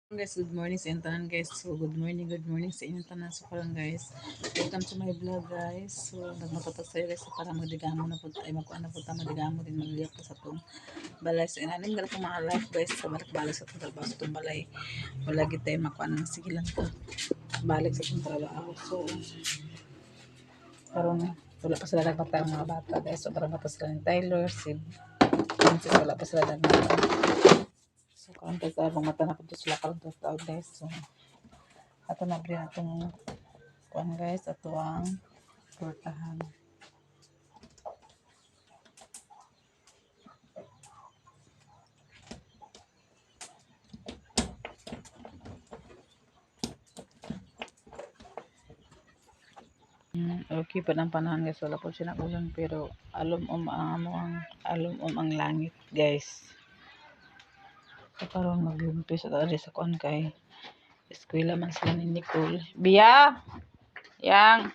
Guys, good morning sa inyong tanan guys. So, good morning sa inyong tanan. So, karon guys, welcome to my vlog guys. So, nagmatatas tayo guys. So, para magdigamo na po, ay magkuhan na po tayo magdigamo din magliyak po sa itong balay. So, inanin ka na itong mga life guys. So, balik-balik sa itong trabaho sa itong balay. Wala gid tayo makuha ng sigilan ko. Balik sa itong trabaho. So, karon wala pa sila nagbata ang mga bata guys. So, parang bata sila ni Tyler, si Princess, wala pa sila nagbata. So, karon tayo sa mata na po sila karon tayo guys. So, ato na bri atong kuan guys, ato ang tortahan. Okay pa ng panahon guys, wala po siya ulan pero alum ang langit guys. So karon maglimpis sa dali sa kuan kay eskwela man sila ni Nicole. Biya! Yang!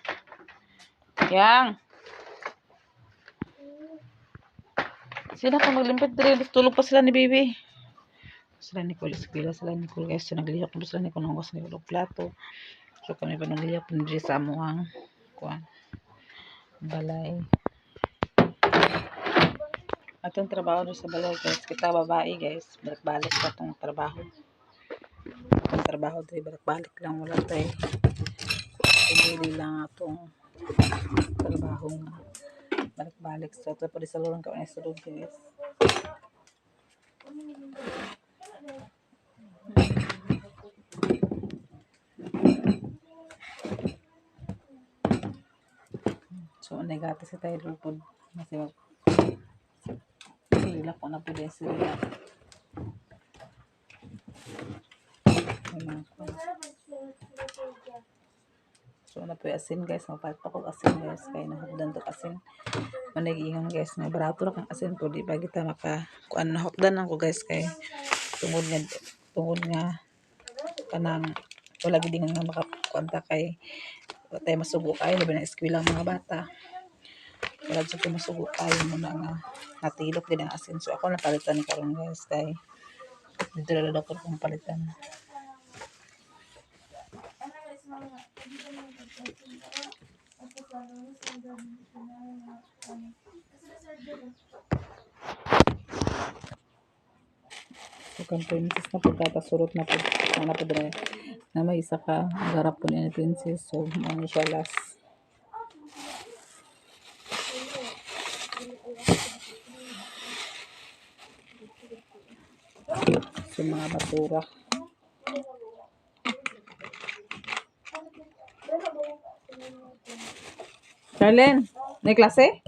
Sila ka maglimpit diri, tulog pa sila ni baby. Sila Nicole, eskwela sila Nicole guys. So naglihok po sila Nicole ng gusto nila plato. So kami pa naglihok po diri sa amuang kuan balay. Atong trabaho sa balay guys, kita babae guys, balik-balik sa atong trabaho. Atong trabaho diri balik-balik lang, wala tay. Pumili lang atong trabaho balik-balik sa ato pa sa lorong ka sa sulod guys. So negati si Tyler po kasi sila po na po din sila. So na po asin guys, mapalit pa ko asin guys, kaya nahukdan to asin. Manag-ingon guys, nga barato ra kang asin ko, di ba kita maka kuan nahukdan ako guys kay tungod nga kanang wala gid nga makakuanta kay tay masugo kayo labi na eskwela mga bata. Wala jud ko masugo kayo mo na nga natilok din ang asin. So ako napalitan ni karon guys kay dito na daw ko kung palitan. So kan princess na pagkatasurot na po na may isa ka garap po ni princess. So mo siya last. So mga basura. Charlene, may klase?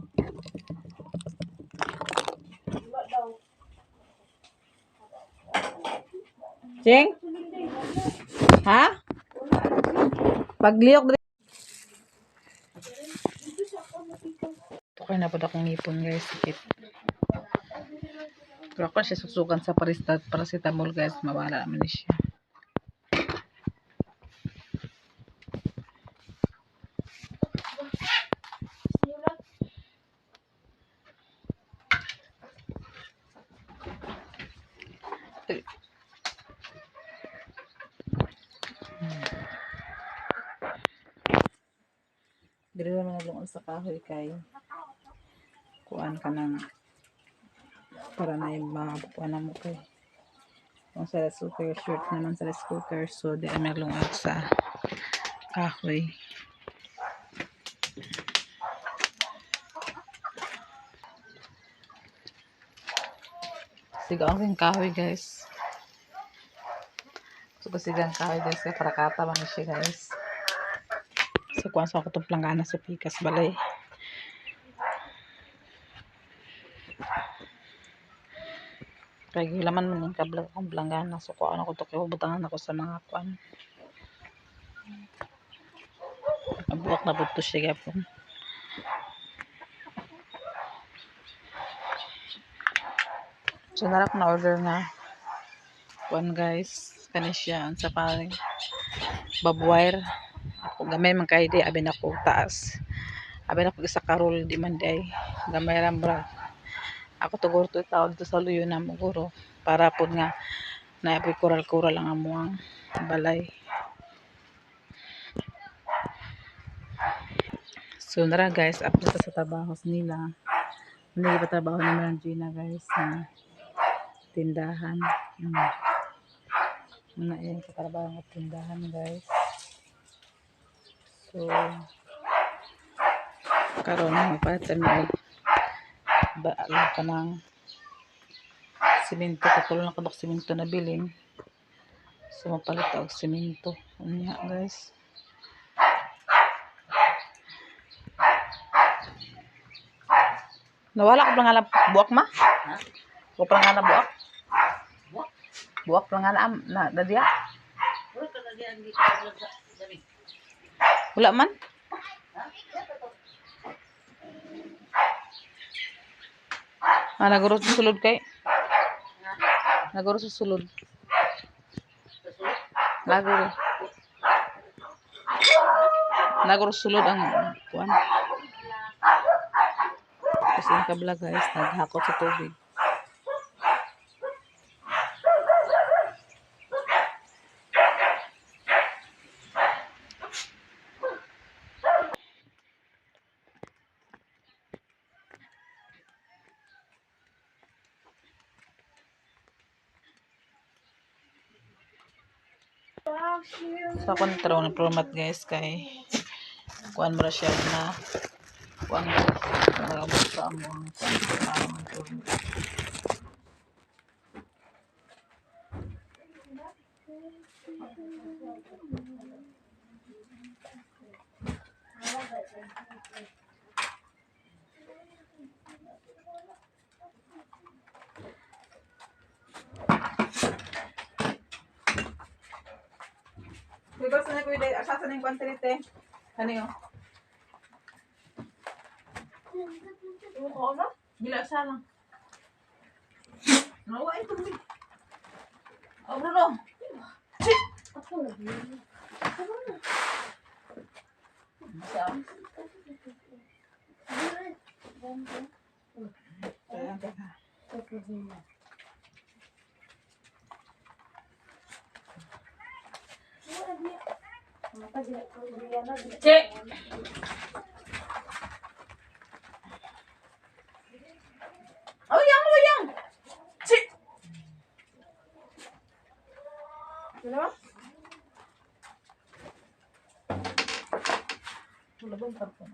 Cheng? Ha? Pagliyok diri. Okay na po akong ngipon guys. Sakit. Pero ako siya susukan sa paracetamol guys. Mawala naman siya. Dili naman nalungon sa kahoy kay kuan ka ng para na yung mga kuan na mo kay kung sa rice cooker, short naman sa rice cooker, so di kami nalungon sa kahoy. Sigaw ang kahoy guys. So pasigang kahoy guys kaya para kata man siya guys. So kuan sa ako itong planggana sa pikas balay. Kaya gilaman man yung kablag ang planggana. So kuan ako ito kaya butangan ako sa mga kuan. Nabuwak na buto siya gapon. So narak na order na kuan guys. Kani siya ang sa paring babwire. Ako gamay man kay di abi na ko taas. Abi na ko isa karol di man day. Gamay ra bra. Ako to guro to tawag to sa luyo na mo guro para pud nga Na apoy kural-kural ang amuang balay. So nara guys, update ta sa trabaho nila. Hindi pa trabaho ni Gina guys na tindahan. Muna yan sa trabaho ng tindahan guys. So karon magpalitan mo ba ka ng simento, katulong na kabak simento na bilin. So mapalit og simento. Ano nga guys. Nawala ko lang nga buwak ma? Ha? Buwak lang nga na buwak? Buwak? Buwak lang nga na dadya? Wala ka dadya ang dami. Wala man? Naguro sa sulod kay? Naguro sa sulod. Naguro. Naguro sa sulod ang kuan. Kasi yung kabla guys, naghakot sa tubig. So ako nagtaraw ng promat guys kay kuan mo siya na kuan mo nagabot sa among Diba sa na kuya asasan ng kwantrite? Ano yun? Oo na? Bila sana. Nawa ito mo. Oh Bruno. Ako na. Cek. Uyang. Cek. Kenapa? Wala bang karton?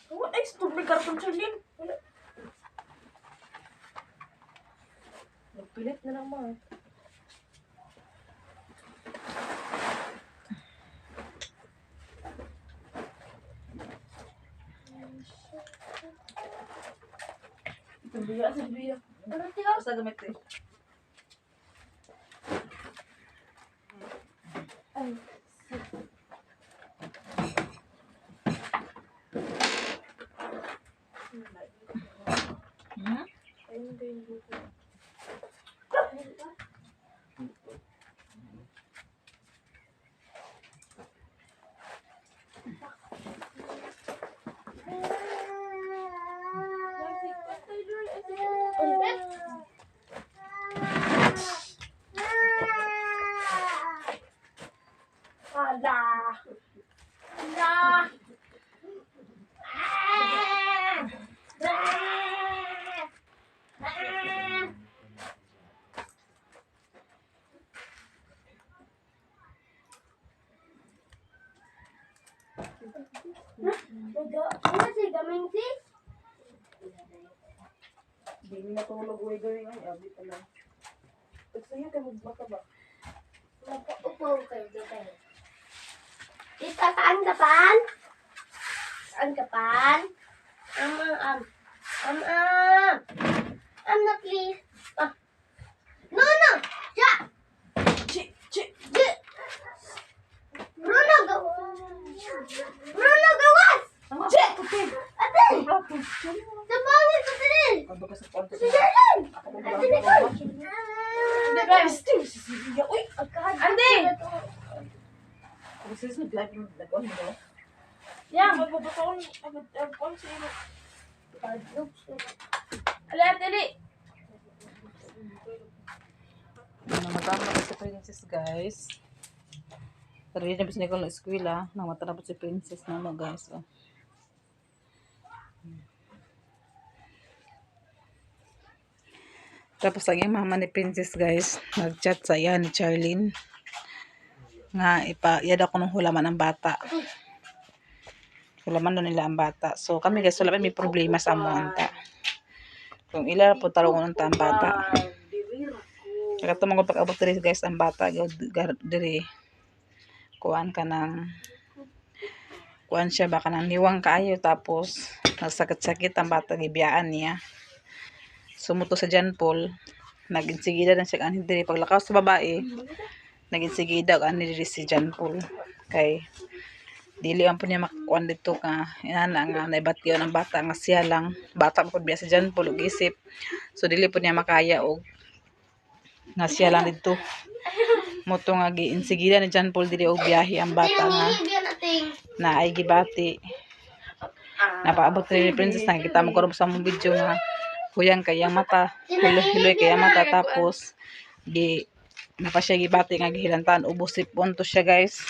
What is to beli karton Charlene? Pilit na lang mo. Biya. Basta gamit eh. Ay. Ano si gaming si? Hindi na tulog way gawin ay abi pa lang. Pagsayo kay magbaka ba? Upo kayo dito. Tita, saan ka pan? Saan ka pan? Na please. No. Ja. Chi. Bruno, gawas. Chi. Ate. Sabangin ko din. Si Darlene. Ate Nicole. Ande. This is not like that one, Yang magbubuton agad sa imo. Ali ali. Namatama ko si Princess guys. Pero yun na bisne ko ng eskwela. Namatama si Princess na mo guys. Oh. Tapos ang yung mama ni Princess guys, nag-chat sa iya ni Charlene. Nga ipayad ako ng hulaman ng bata. Hulaman doon nila ang bata. So kami guys, wala may problema sa amonta. Kung ila po tarungon ng ang bata. Kaya tumang ko pag-abot diri guys ang bata. Diri kuan ka ng kuan siya baka nang niwang kaayo tapos nagsakit-sakit ang bata gibiyaan niya. Sumuto sa John Paul, nag-insigida na siya ani diri paglakaw sa babae. Nag-insigida ani diri si John Paul kay dili ang po niya makakuan dito ka inana nga naibatyo ng bata nga siya lang bata po biya si John Paul og isip. So dili po niya makaya og nga siya lang dito. Moto nga giinsigida ni John Paul dili og biyahe ang bata nga na ay gibati. Napaabot rin ni Princess nakikita mo ko sa mong video nga huyang kayang mata, hiloy kayang mata tapos napa siya gibati nga gihilantan ubo sipon to siya guys.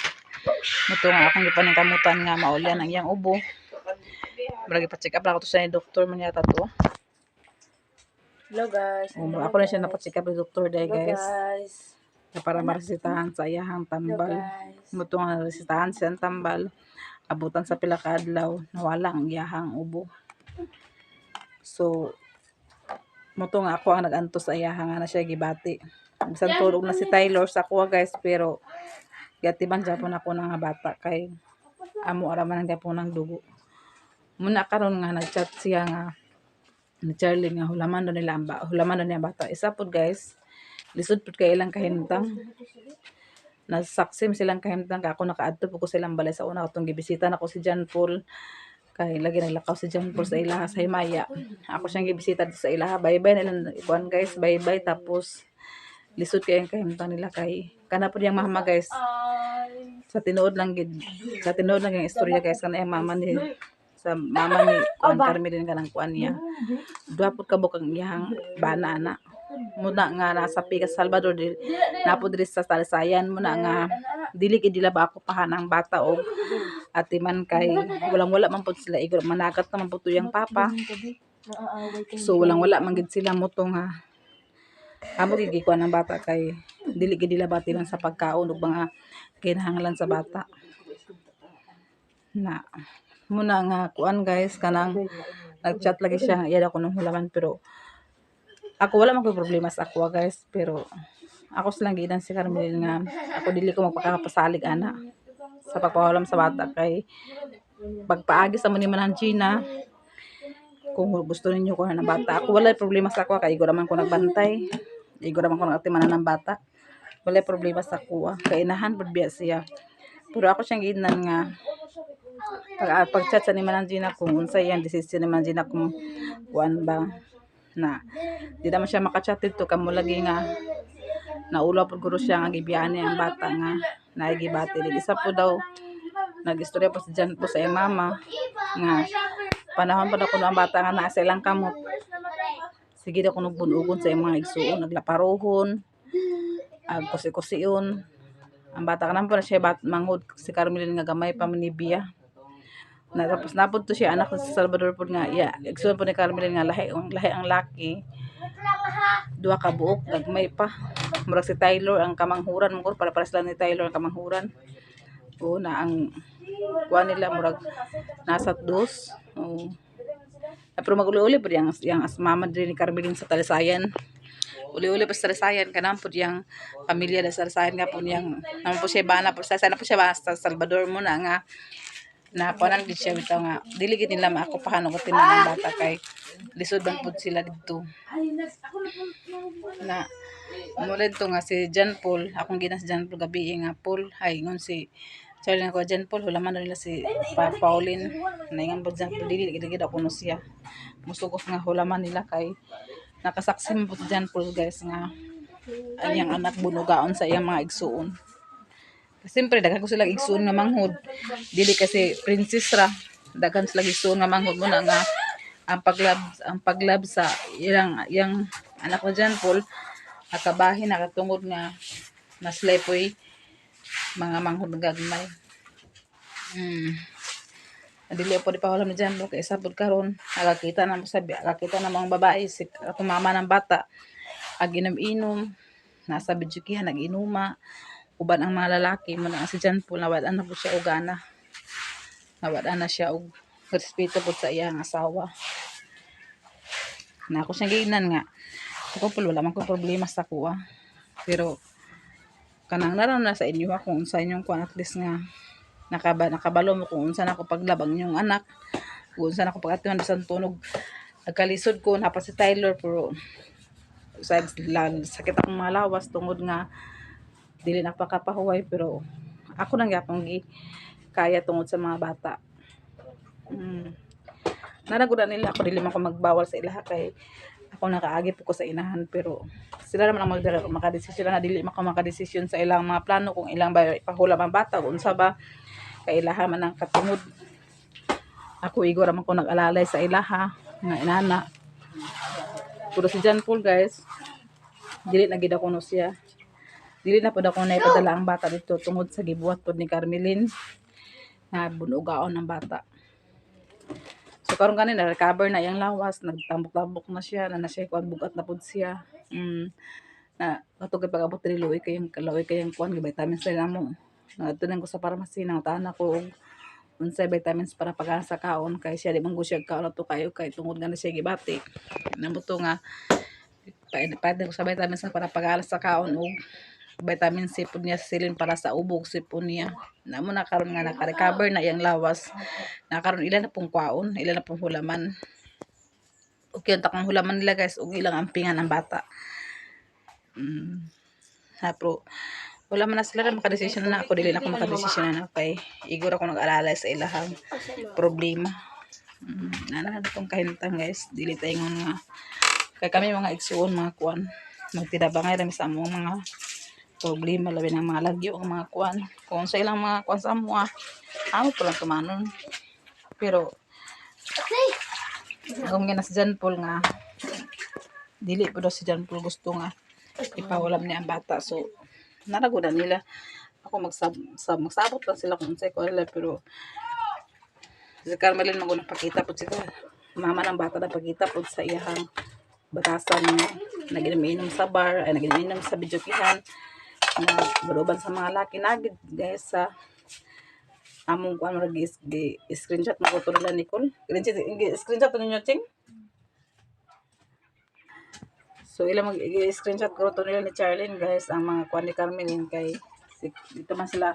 Moto nga akong gipaningkamutan nga maulyan ang iyang ubo. Murag ipa-check up ako to sa doktor man yata to. Hello guys. Ako na siya napa-check up ni doktor day guys. Na para maresitahan sa iyahang tambal. Moto nga resitahan siya ang tambal. Abutan sa pila ka adlaw nawala ang iyahang ubo. So moto nga ako ang nag-antos sa iyahang nga na siya gibati. Bisan tulog na si Tyler sa kuha guys pero gatiban japon ako ng bata kay amo araman ang japon ng dugo. Muna karon nga nag-chat siya nga ni Charlie nga hulaman do nila hulaman do niya bata. Isa pud guys, lisod pud kay ilang kahimtang. Nasaksim silang kahimtang ka ako nakaadto pud ko silang balay sa una katong gibisita nako si John Paul. Kay lagi naglakaw si John Paul sa ilaha sa Himaya. Ako siyang gibisita sa ilaha. Bye-bye nilang ikuan guys, bye-bye tapos lisod kay ang kahimtang nila kay kana pud yang mama guys. Sa tinuod lang yung istorya guys kana yung mama ni Kuan Carmelin kanang kuan niya. Duha pud kabuk ang iyang bana ana. Muna nga nasa Pikas Salvador napod diri sa Talisayan muna nga dili gid dila ba ako pahanang bata og atiman kay walang-wala man pud sila igor managat naman pud yang papa. So walang-wala man gid sila moto nga amo gid gikuan ang bata kay dili gid dila batiman sa pagkaon ug mga kinahanglan sa bata. Na muna nga kuan guys kanang nag-chat lagi siya nga iya ako nung hulaman pero ako wala man ko problema sa ako guys pero ako silang giidan si Carmelin nga ako dili ko magpakapasalig ana sa pagpahulam sa bata kay pagpaagi sa mo ni Manang Gina kung gusto ninyo ko na ng bata ako wala problema sa ako kay igor man ko nagbantay igor man ko nagatimanan ng bata wala problema sa ako kay inahan pud biya siya pero ako siyang giidan nga pag-chat sa ni Manang Gina kung unsay iyang desisyon ni Manang Gina kung kuan ba na di naman siya makachat dito kamo lagi nga naulaw pud guro siya nga gibiyaan niya ang bata nga naigibati din isa po daw nagistorya pa si Jan po sa iyang mama nga panahon pa daw kuno ang bata nga naa sa ilang kamot sige daw kuno bunugon sa iyang mga igsuon naglaparohon kusi-kusion ang bata kanan po na siya mangod si Carmelin nga gamay pa man ni Bia na tapos napod to siya anak sa Salvador pod nga igsoon po ni Carmelin nga lahi ang laki duha ka buok gagmay pa murag si Tyler ang kamanghuran mo para sila ni Tyler ang kamanghuran o na ang kuha nila murag nasa dos pero maguli-uli po yang mama din ni Carmelin sa Talisayan uli-uli pa sa Talisayan kanang po yang pamilya sa Talisayan nga po niyang naman po siya bana po sana po siya sa Salvador mo na nga na kuanan gid siya bitaw nga dili gid nila maakupahan og timan ng bata kay lisod man pud sila didto na mulid to nga si John Paul akong ginas si John Paul gabi nga Paul ay ngon si Charlie na ko John Paul hulaman nila si Pauline na ingon pud John Paul dili gid ako no siya musugos nga hulaman nila kay nakasaksi mo pud si John Paul guys nga ang iyang anak bunugaon sa iyang mga igsuon Siyempre daghan ko sila igsuon nga manghod. Dili kasi princess ra. Daghan sila igsuon nga manghod mo na nga ang paglab sa yang anak ko dyan Paul akabahin nakatungod nga mas lepoy mga manghod nga gagmay. Dili po di pa wala na dyan kay sabod karon nakakita na mo sabi nakakita na mga babae si ako mama ng bata ag inom-inom nasa bidyukihan nag-inuma uban ang mga lalaki mo na si John Paul nawala na po siya og gana nawala na siya og respeto po sa iyang asawa na ako siyang giingnan nga ako Paul wala man ko problema sa kuha pero kanang naram na sa inyo kung unsa inyong kuan at least nga nakabalo mo kung unsa na ako paglabang yung anak kung unsa na ako pagatuan sa tunog nagkalisod ko napa si Tyler pero sakit akong mga lawas tungod nga dili na pakapahuway pero ako nang yapong gi kaya tungod sa mga bata. Naragudan nila ako dili man ko magbawal sa ilaha kay ako nakaagi po ko sa inahan pero sila naman ang makadesisyon na dili man ko makadesisyon sa ilang mga plano kung ilang ba ipahulam ang bata kung unsa ba kay ilaha man ang katungod. Ako igor man ko nag-alalay sa ilaha nga inana. Pero si John Paul guys, dili na gid ako no siya. Dili na pud ako naipadala ang bata dito tungod sa gibuhat pod ni Carmelin na bunugaon ang bata. So karon ganin na recover na yang lawas, nagtambok-tambok na siya, na siya kuan bugat na pud siya. Na katong pag-abot diri luoy kayang kuan gi vitamins sa namo. Nagtunan ko sa pharmacy nang tahan ako og unsay vitamins para pagana sa kaon kay siya di man siya kaon to kayo kay tungod nga na siya gibati. Namuto nga pwede ko sa vitamins para pagana sa kaon og vitamin C pud niya silin para sa ubog sipon niya. Namo na karon nga naka-recover na iyang lawas. Na karon ilan na pong kwaon, ilan na pong hulaman. Okay, takang hulaman nila guys ug ilang ampingan ang bata. Pero wala man na sila rin makadesisyon na ako dili na ako makadesisyon na kay igor ako nag-alalay sa ilahang problema. Nana na tong kahintang guys dili taingon nga kay kami mga igsuon mga kuan magtidabangay rami sa among mga problema labi ng mga lagyo ang mga kuan kung sa ilang mga kuan sa amo amo pa lang tumanon pero akong gina si John Paul nga dili po daw si John Paul gusto nga ipawalam niya ang bata so naragudan nila ako magsabot lang sila kung unsay ko nila pero si Carmelin mag pakita po sila mama ng bata na pagkita po sa iyang batasan nag-inom sa bar ay nag-inom sa bidyukihan na baruban sa mga laki nagid guys sa among kuan screenshot mo ko to nila Nicole screenshot to ninyo ting so ilang mag-screenshot ko to nila ni Charlene guys ang mga kuan ni Carmelin kay dito man sila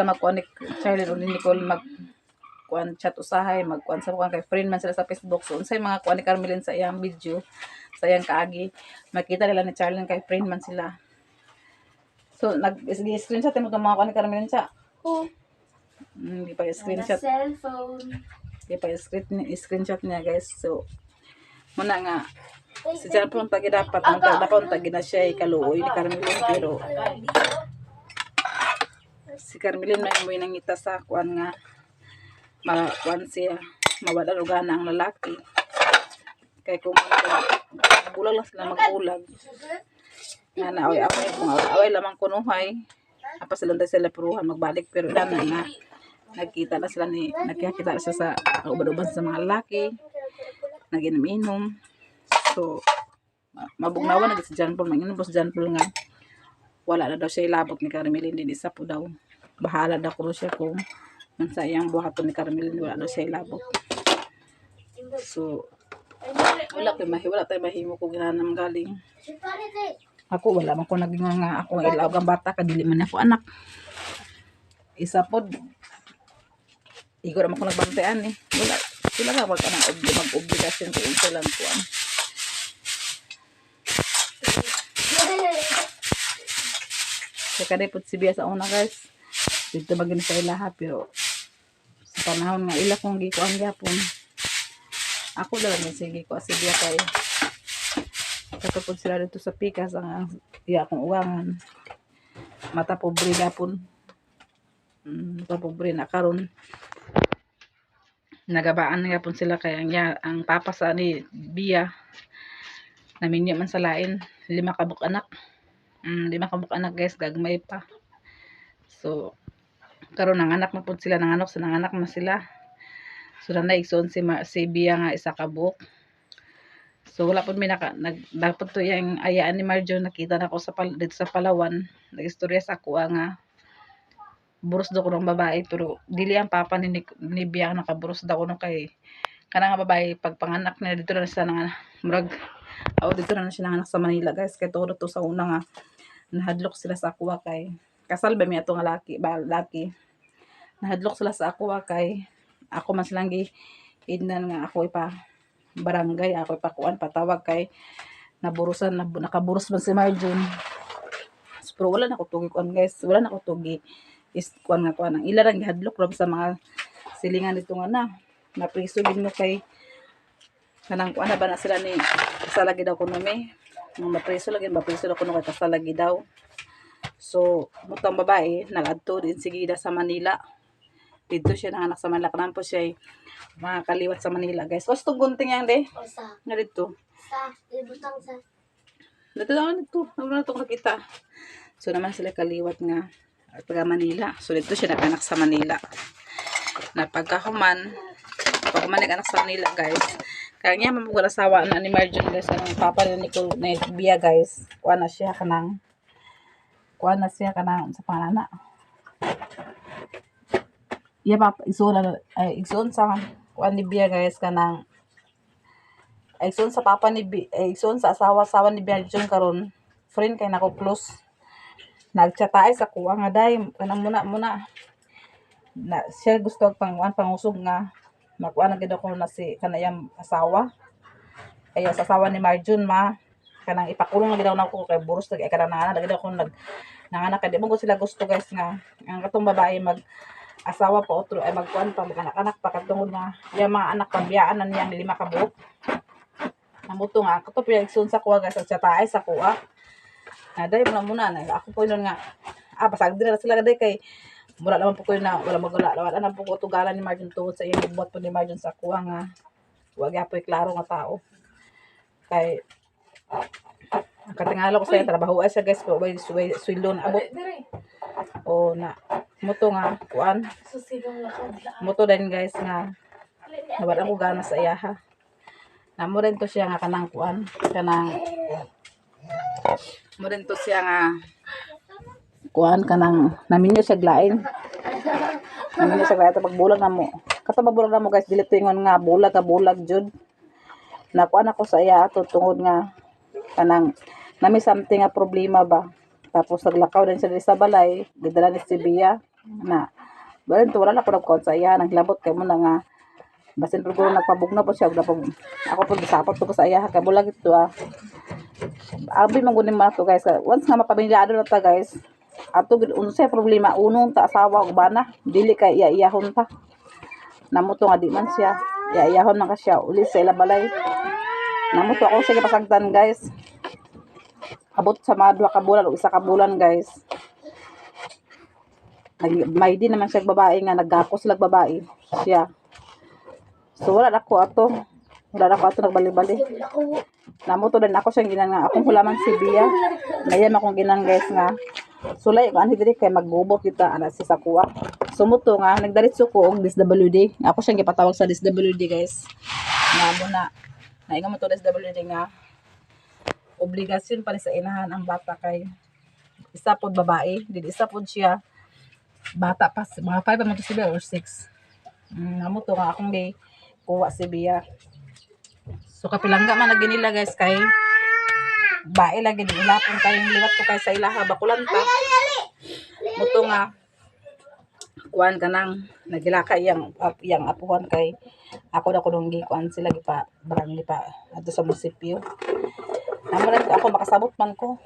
magkuan ni Charlene o ni Nicole mag kuan chat usahay magkuan sa kuan kay friend man sila sa Facebook so unsay mga kuan ni Carmelin sa iyang video sa iyang kaagi makita nila ni Charlene kay friend man sila so nag-screenshot mo itong mga kuan ni Carmelin sa hindi pa screenshot cellphone. hindi pa screenshot niya guys so muna nga si John Paul tagi dapat na siya ikaluoy ni Carmelin pero si Carmelin may umuwi nang ngita sa kuan nga makuan siya mawala rugana ang lalaki kay kung bulag lang sila magbulag nga naaway-away kung away lamang kunuhay apa sila peruhan magbalik pero ilan na nga nakita na siya sa uban-uban sa mga lalaki naginom-inom so mabugnawan na si John Paul manginom po si John Paul nga wala na daw siya ilabot ni Carmelin din isa po daw bahala daw ko siya kung sa iyang buhaton ni Carmelin wala daw siya ilabot so wala tayo mahimo kung ginanam galing ako wala man ko naging nga ako ilawag ang bata kadili man ako anak isa pod igor man ko nagbantayan wala sila nga wag ka ng mag-obligasyon kung isa lang ko kaya kada po si Bia sa una guys dito magin sa ilaha pero sa panahon nga ila kong gikuan gyapon ako lang sige ko si Bia kay katapos sila dito sa pikas ang iya kong uwangan mata pobre gyapon papobre na karon nagabaan nga pun sila kay ang papa sa ni Bia naminyo man sa lain 5 kabuk anak. 5 kabuk anak guys, gagmay pa. So karon nanganak na pud sila, nanganak na sila. So na igsoon si Bia nga isa kabuk. So wala pud mi dapat to yang ayaan ni Marjo, nakita na ko dito sa Palawan, nagistorya sa ako nga buros daw ko ng babae pero dili ang papa ni Bia nakaburos daw ko kay kana nga babae pagpanganak na dito na siya nang murag dito na siya nanganak sa Manila guys, kay todo to sa una nga nahadlok sila sa ako kay kasal ba mi ato nga laki nahadlok sila sa ako kay ako man silang giidnan nga ako ipa barangay, ako ipa kuan patawag kay nakaburos man si Marjon. Pero wala na ko tugi kuan guys, wala na ko tugi is kuan ang ila ra gihadlok ra sa mga silingan dito nga na priso gid no kay kanang kuan ba na sila ni kasalagi daw kuno me mapriso lagi daw kuno kay kasalagi daw. So mutang babae nagadto din sigida sa Manila, dito siya nanganak sa Manila, kanan po siya mga kaliwat sa Manila guys. Gusto gunting yan de nga dito Sa, ibutang sa. dito na to nakita. So naman sila kaliwat nga taga Manila. So dito siya naganak sa Manila. Na pagkahuman naganak sa Manila guys. Kaya niya mamugalasawa na ni Marjon guys. Ang papa rin ni Bia guys. Kuha na siya kanang sa panana. Papa igsoon sa kuha ni Bia guys kanang igsoon sa papa ni Bia, igsoon sa asawa ni Bia Marjon karon friend kay nako close. Nagchatay sa kuha nga day kanang muna na siya gusto pangusog nga makuha na gid ako na si kanayang asawa ay sa asawa ni Marjon kanang ipakulong na gid na ako kay buros kay kanang nanganak gid ako nanganak kay di mo sila gusto guys nga ang katong babae mag asawa pa otro ay magkuan pa mag-anak pa katungod nga yung mga anak pambiyaan na niya 5 ka buok namuto nga kato pa igsoon sa kuha guys nagchatay sa kuha. Day muna na ako po nun nga basag din na sila day kay mura naman po ko na wala na po ko tugalan ni Marjon tuod sa iyang buhat po ni Marjon sa kuha nga wag apoy klaro nga tao kay katingala ko sa trabaho ay sa guys ko way sweldo na abot o na muto nga kuan muto din guys nga wala ko gana sa iyaha namo rin to siya nga kanang kuan kanang mo rin to siya nga kuan kanang naminyo siya glain naminyo siya glain pagbulag na mo magbulag na mo guys dili to ingon nga bulag jud nakuan ako sa iya ato tungod nga kanang nami something nga problema ba tapos naglakaw din siya sa balay gidala ni si Bia na wala na ko nagkuan sa iya naglabot kay mo na nga basin pero kung nagpabugna po siya ako po gisapot ko sa iya kay bulag ito abi mangunin mo to guys once nga mapamilyado na ta guys ato unsay problema unong ta asawa ug bana dili kay iya-iyahon ta namuto nga di man siya iya-iyahon man ka siya uli sa ila balay namuto ako sige pasagdan guys abot sa mga 2 ka bulan o 1 ka bulan guys may di naman siya babae nga naggakos lag babae siya so wala na ako ato nagbali-bali namuto din ako siyang ginan nga akong hulaman si Bia mayam akong ginan guys nga sulay ko ani diri kay maggubot kita ana si Sakua sumuto nga nagdiretso ko og DSWD ako siyang gipatawag sa DSWD guys nga muna naingon mo to DSWD nga obligasyon pa ni sa inahan ang bata kay isa pod babae dili isa pod siya bata pa mga 5 man to sila or 6 namuto nga akong kuha si Bia. So kapilangga man lagi nila guys kay bae lagi din ilapon kayong liwat ko kay sa ilaha bakulan ta. Muto nga kuan kanang nagilaka yang apuhan kay ako na kunong gikuan sila gipa barangay pa adto sa munisipyo. Naman ako makasabot man ko.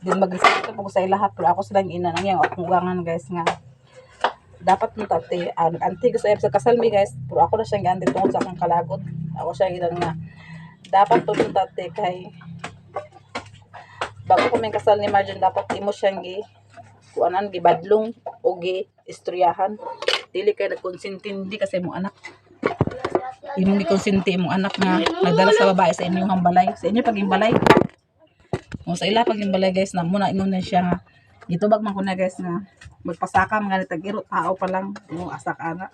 Din mag-isip ko sa ilaha pero ako silang ina nang yang akong ugangan guys nga dapat mo tati anti ko sa kasal mi guys pero ako na siyang gianti tungod sa akong kalagot ako siya gidan nga dapat to tati kay bago ko may kasal ni Marjon dapat imo siyang kuanan gibadlong o gi-istoryahan. Dili kay nagkonsintindi kasi mo anak. Imong gikonsinti imong anak nga nagdala sa babae sa inyong balay. Sa inyo paging balay. O sa ila paging balay guys na muna ingon na siya nga gitubag man ko na guys nga magpasaka mga tag-irot tao pa lang mo asak ana.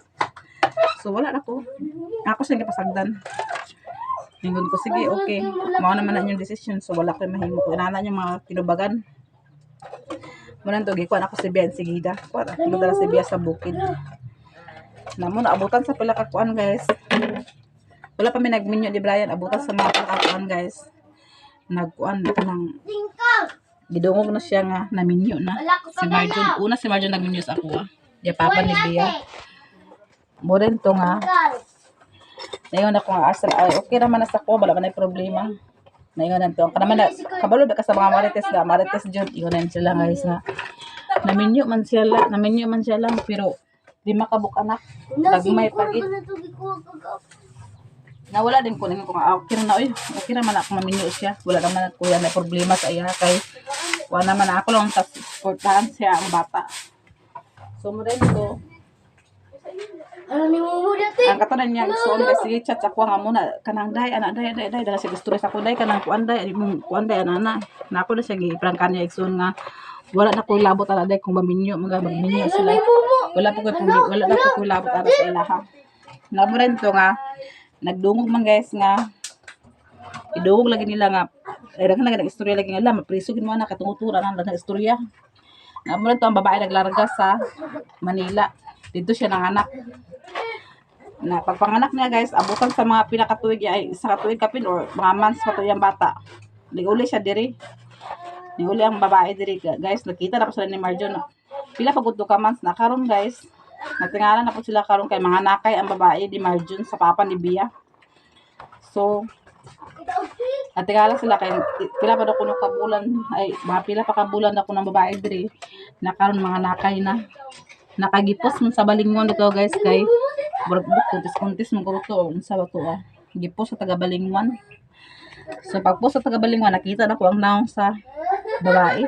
So wala na ko. Ako siya gipasagdan. Ingon ko sige okay. Mao naman na inyong decision so wala ko mahimo ko inana niyo mga tinubagan. Muna to gikuan ako si Bian Sigida. Kuan nagdala si Bian sa bukid. Na mo naabutan sa pila ka kuan guys. Wala pa mi nagminyo di Brian abutan sa mga pila ka kuan guys. Nagkuan kanang gidungog na siya nga naminyo na. Si Marjon una si Marjon nagminyo sa ako. Di papa ni Bia. Mo rin to nga. Nayon ako nga asal ay okay naman na sa ko wala man ay problema. Nayon nanto kana man kabalo ba ka sa mga marites jud iyon sila guys nga. Naminyo man siya lang pero di makabuk anak. Nagmay pagit. Nawala din ko nga okay na oy. Okay naman ako maminyo siya. Wala naman ako yan na problema sa iya kay wala naman ako lang sa supportahan siya ang bata. So mo rin ko Ano ni mo dati? ang katanan niya gusto ko kasi chat sa kuha nga muna kanang day dala siya gusto sa kuday kanang kuanday ana na ako na siya giprangkan niya igsoon nga wala na ko labot ala day kung maminyo magminyo sila wala na ko labot ara sa ilaha namo rin to nga nagdungog man guys nga idungog lagi nila nga daghan lagi istorya lagi nga la mapriso gid mo na katungutura na istorya namo rin to ang babae naglarga sa Manila dito siya nanganak na pagpanganak niya guys abutan sa mga pinakatuig ay isa katuig kapin or mga months pa to yung bata niuli siya diri niuli ang babae diri guys nakita na po sila ni Marjon pila pagud ka months na karon guys natingalan na po sila karon kay mga nakay ang babae di Marjon sa papa ni Bia so natingalan sila kay pila pa daw kuno ka bulan ay mga pila pa ka bulan ako ng babae diri na karon mga nakay na nakagipos man sa balingon dito guys kay kuntis mo ko to unsa ba to gipos sa taga Balingwan so pagpos sa taga Balingwan nakita na ko ang naong sa babae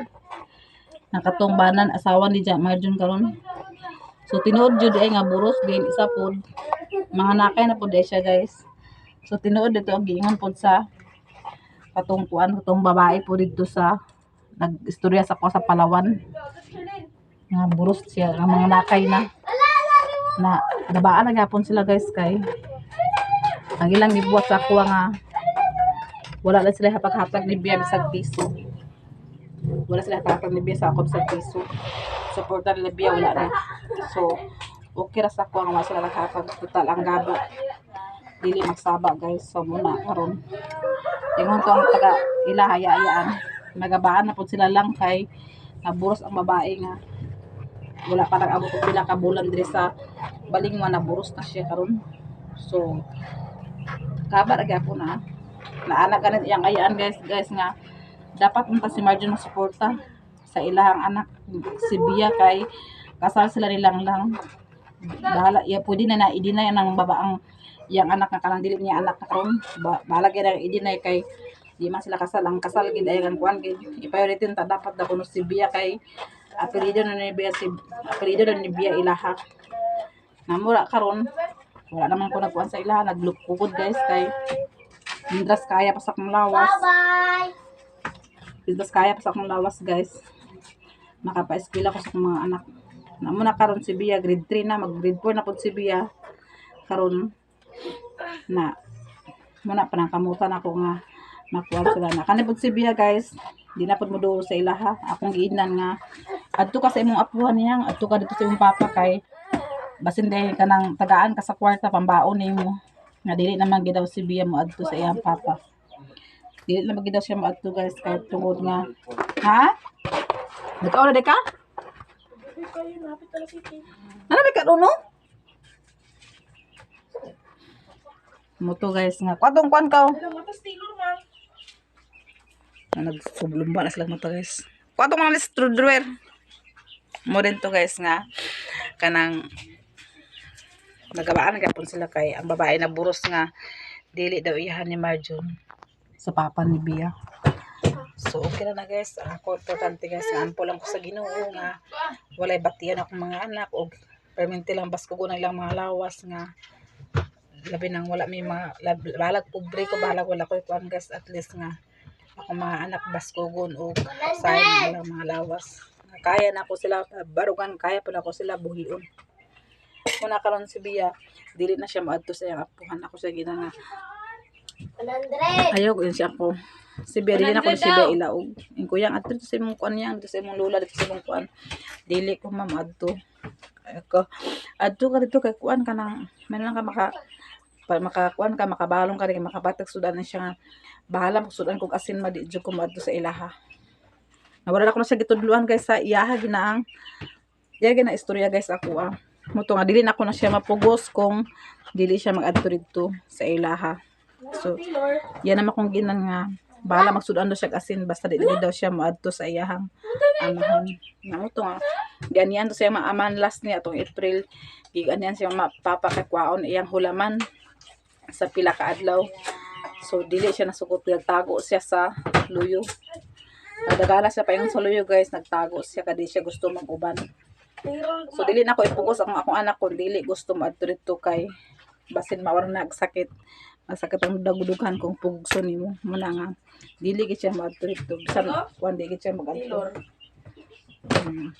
nakatungbanan asawa ni Marjon karon so tinuod jud ay nga buros din isa pod mga nakay na pod siya guys so tinuod dito ang giingon pod sa katungkuan katong babae po dito sa nag-istorya sa ko sa Palawan nga buros siya ang mga nakay na nabaan na gapon sila guys kay ang ilang gibuhat sa ako nga wala lang sila hapag-hapag ni Bia bisag piso wala sila hapag ni Bia sa ako bisag piso supportan nila Bia wala na so okay ra sa ako nga sila naghapag total ang gaba dili magsaba guys so muna karon ingon ko ang taga ila hayaan nagabaan na po sila lang kay naburos ang babae nga wala pa nag-abot og pila ka bulan diri sa Balingwan na buros na siya karon so kabar gyapon na naanak ganit iyang ayaan guys nga dapat unta si Marjon masuporta sa ilahang anak si Bia kay kasal sila nilang lang bahala iya pwede na i-deny ng babaang iyang anak nga kanang dili niya anak na karon bahala gyud ang i-deny kay di man sila kasal ang kasal gid ay ang kuan gid i-priority ta dapat da kuno si Bia kay apelido na ni Bia ilaha namura karon wala naman ko nagkuan sa ilaha naglukugod guys kay Indras kaya pasak ng lawas Indras kaya pasak ng lawas guys makapa-eskwela ko sa mga anak namuna karon si Bia grade 3 na mag grade 4 na pud si Bia karon na muna panangkamutan ako nga makuha sila na kanipod si Bia guys di na pud moduol sa ilaha akong giinan nga adto ka sa imong apuhan niya adto ka dito sa imong papa kay basin dahil ka nang tagaan ka sa kwarta pambaon nimo nga dili naman gidaw si Bia mo adto sa iyang papa dili naman gidaw siya mo adto guys kay tungod nga ha dikaw na deka ano ba ka no mo to guys nga kwatong kwan ka nagsublumba na sila mata guys kwatong mga listrodwer mo rin to guys nga kanang nagabaan gapon sila kay ang babae na buros nga dili daw iyahan ni Marjon sa papa ni Bia So okay na guys. Ako importante guys nga ampo lang ko sa Ginoo nga walay batian akong mga anak og permente lang basko ko na ilang mga lawas nga labi nang wala may mga balag pobre ko balag wala ko kuan guys at least nga ako mga anak baskugon o sayon lang mga lawas. Kaya na ako sila barugan kaya pala ko sila buhion. Kung nakaroon si Bia, dili na siya maadto sa iyang apuhan ako sa gina nga 100. ayaw ko yun siya ako. Si Bia, dili na ko si Bia ilaog. Yung kuyang adto dito sa imong kuan yang dito sa imong lola dito sa imong kuan. Dili ko mamadto. Ako adto ka dito kay kuan ka nang man lang ka makakuan ka makabalong ka rin makabatag sudan na siya nga bahala magsudan kog asin madi jud ko maadto sa ilaha. Nawala na ko na siya gitudluan guys sa iyaha ginaang. Diya gina istorya guys ako Muto nga dili na ko na siya mapugos kung dili siya mag-adto dito sa ilaha. So yan naman kung ginan nga bahala magsudan daw siya asin basta dili daw siya maadto sa iyahang amahan. Namuto nga ganyan to siya maaman last niya atong April giganyan siya mapapakakwaon iyang hulaman sa pila ka adlaw. So dili siya nasukot nagtago siya sa luyo. Nagdagala siya pa yung sa luyo guys, nagtago siya kadi siya gusto mag-uban. So dili na ko ipugos akong anak ko dili gusto maadto dito kay basin mawar nagsakit. Masakit ang dagdugan kung pugso nimo mo na nga dili gid siya maadto dito. Bisan kuan di gid siya mag-adto.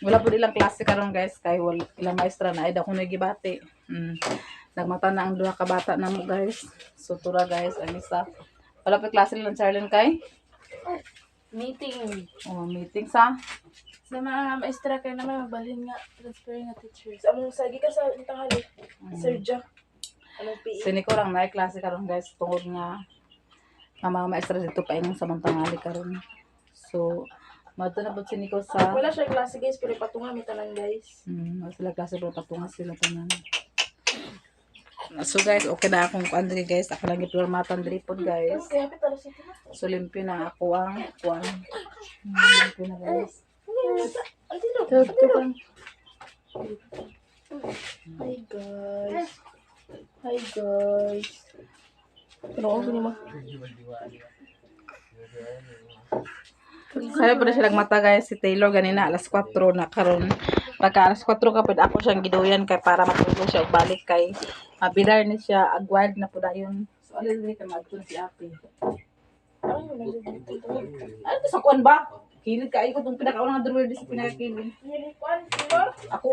Wala po ilang klase karon guys kay wala ilang maestra na ay daw kuno gibati. Nagmata na ang duha ka bata namo guys. So tura guys ang isa. Wala pa klase lang Charlene kay Meeting. meeting sa Sa mga maestra kayo naman magbalhin nga transferring nga teachers. Among sagi ka sa tanghali. Sir Jack. Anong PE? sini ko lang na klase karon guys tungod nga ang mga maestra dito pa ingon samantangali karon. So madto na pud sini ko sa Wala siya klase guys, pero patunga may tanan guys. wala sila klase pero patungas sila tanan. So guys, okay na akong kuan diri guys. Ako lang gipormatan diri pod guys. Kaya hapit alas ito na. So limpyo na ako ang kuan. Limpyo na guys. Hi guys. Hi guys. Pero ako ni mo. Kaya pa na siya nagmata guys si Taylor ganina alas 4 na karon. Pagka alas 4 ka pud ako siyang giduyan kay para matulog siya ug balik kay mabilar ni siya agward na pud ayon. So alin ni ka magtun si Ate. Ano to sa kuan ba? Kilid ka ko tong pinakauna nga drawer di sa pinakakilid. Ako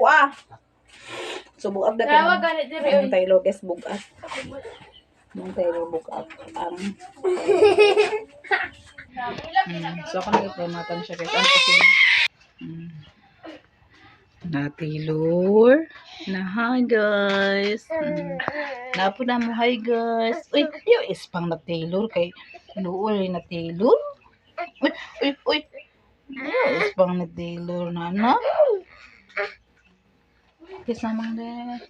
So bugat na Tawag ka. ganit diri. Ang Taylor guys bugat. Ang Taylor bugat. So ako nag-promatan siya guys. Ano kasi na Taylor. Na hi guys. Napo na mo hi guys. Uy, yo is pang na Taylor kay luoy na Taylor. Uy. Yo is pang na Taylor na na. Kiss naman de.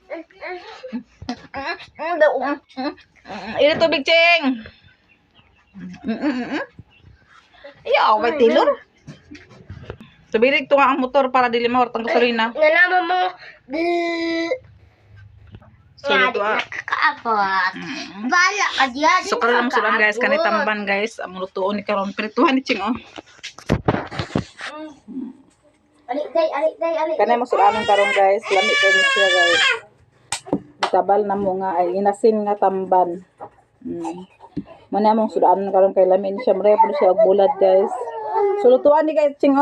Ito tubig cheng. Ayaw, may Taylor. Sabirig to nga ang motor para dili mahortang gasolina. Nalaman mo. So, ito Nakakaabot. Bala ka diyan. So, karon lang sulan guys, kanitamban guys. Ang lutuon ni karon. Prituhan ni Ching, Alik day. Kanay mo sulanon karon guys. Lami ko ni siya guys. Tabal na mo nga ay inasin nga tamban. Muna mong sulanon karon kay lami ni siya. Mareha po siya og bulad guys. So, lutuan ni guys Ching,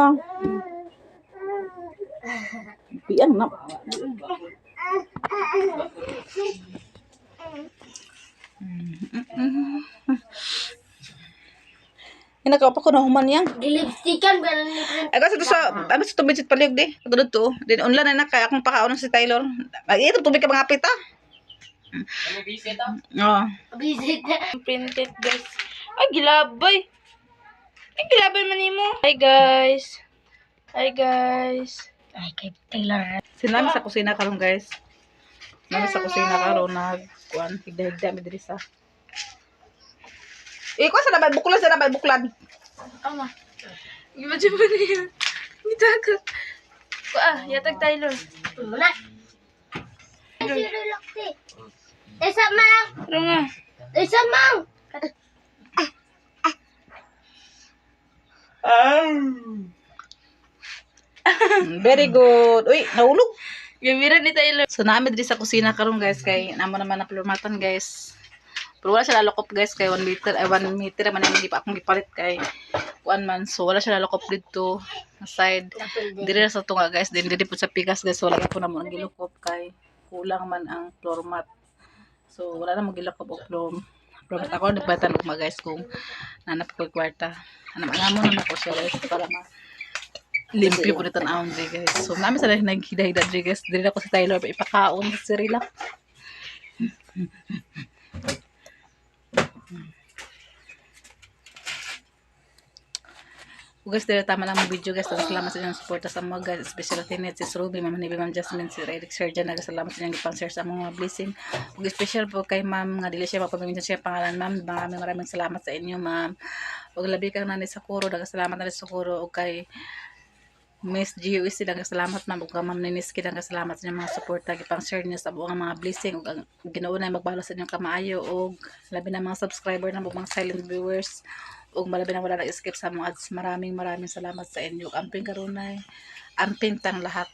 Biyang na. Hinakaw pa ko na human yang. Gilipstikan ba na ni Ay kasi to sa tubig sit palig di. Katulad to. Din online na kaya akong pakaon si Taylor. Ay ito tubig ka mga pita. Ano visit Oo. Visit printed guys. Ay gilabay. Ay gilabay man nimo. Hi guys. Ay kay Taylor. Sinami sa kusina karon guys. Nami sa kusina karon nagkuan higda-higda mi diri sa. Iko sa nabay buklad. Ama. Gimana mo na yan? Gitaga. Yatag Taylor. Muna. Ay, lakti. Isa mang. Pero nga. Isa mang. Very good. Uy, nahulog. Gamira ni Taylor. So namin diri sa kusina karon guys kay namo naman na plumatan guys. Pero wala siya lalokop guys kay 1 meter ay 1 meter man hindi pa akong gipalit kay 1 man. So wala siya lalokop dito sa side. Diri na sa tunga guys, din diri po sa pikas guys. So wala ko na mo ang gilokop kay kulang man ang floor mat. So wala na mo gilokop og floor mat. Ako nagbatan ugma guys kung nanap ko kwarta. Anam-anamon na ako siya guys para ma limpyo po nito na diri guys. So namin sa naghida-hida diri guys. Diri na ko si Tyler pa ipakaon sa Rila. Guys, dahil tama lang ang video guys. Salamat sa inyong suporta sa mga guys. Especially Tinet, si Ruby, Ma'am Nibi, Ma'am Jasmine, si Eric Serjan. Salamat sa inyong ipang-share sa mga blessing. Ug special po kay Ma'am nga dili siya mapaminsan siya pangalan Ma'am. Maraming salamat sa inyo Ma'am. Ug labi kang nanay sa Kuro, salamat na sa Kuro ug kay Miss GUC, salamat Ma'am. Ug Ma'am Niniski, salamat sa inyong mga suporta ipang-share niyo sa buong mga blessing ug ang ginuunay magbalo sa inyong kamaayo ug labi na mga subscriber na mga silent viewers. Ug malabi na wala na-skip sa mga ads. Maraming salamat sa inyo. Amping karunay. Amping tang lahat.